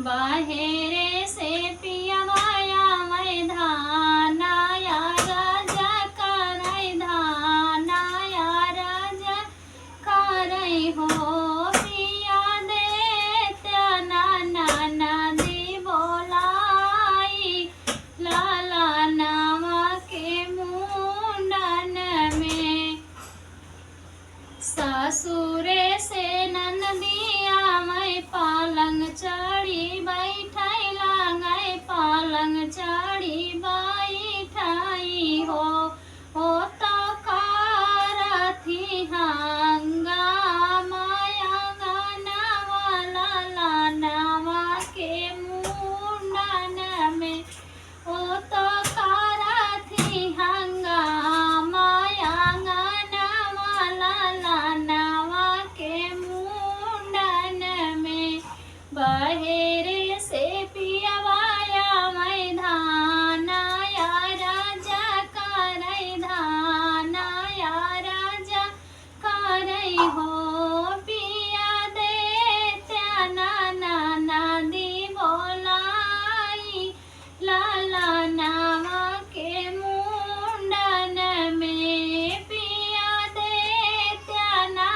बाहेरे से पियवाया मैं धानाया राजा करई धानाया राजा करई हो पिया दे त्याना नदी बोलाई लाला नामा के मुंडन में ससुरे से ननदिया मैं पालंग चढ़ी बैठैला गए पालंग चढ़ी बैठाई हो तो कारथी हंगामाया गानावा लाला नावा के मुंडन में ओ तो कारथी हंगामाया गानावा लाला नावा के मुंडन में बहेरे से पियवाया मैं धानाया राजा करई धानाया राजा करई हो पिया दे त्याना नदी बोलाई लाला नावा के मुंडन में पिया दे त्याना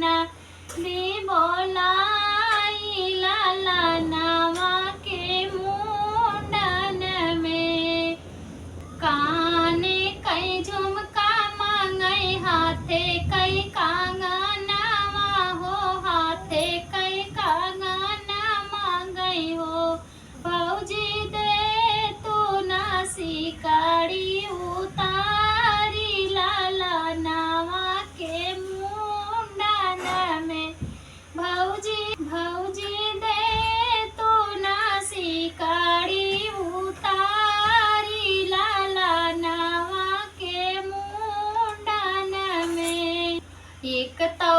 नदी बोलाई लाला नावा के मुंडन में काने कई झुमका मांगई हाथे कई कांगनावा हो हाथे कई कांगना मांगई हो भौजी दे तू नासी काड़ी उतारी लाला नावा के मुंडन में भौजी दे तू नासी काड़ी उतारी लाला नावा के मुंडन में एक तौ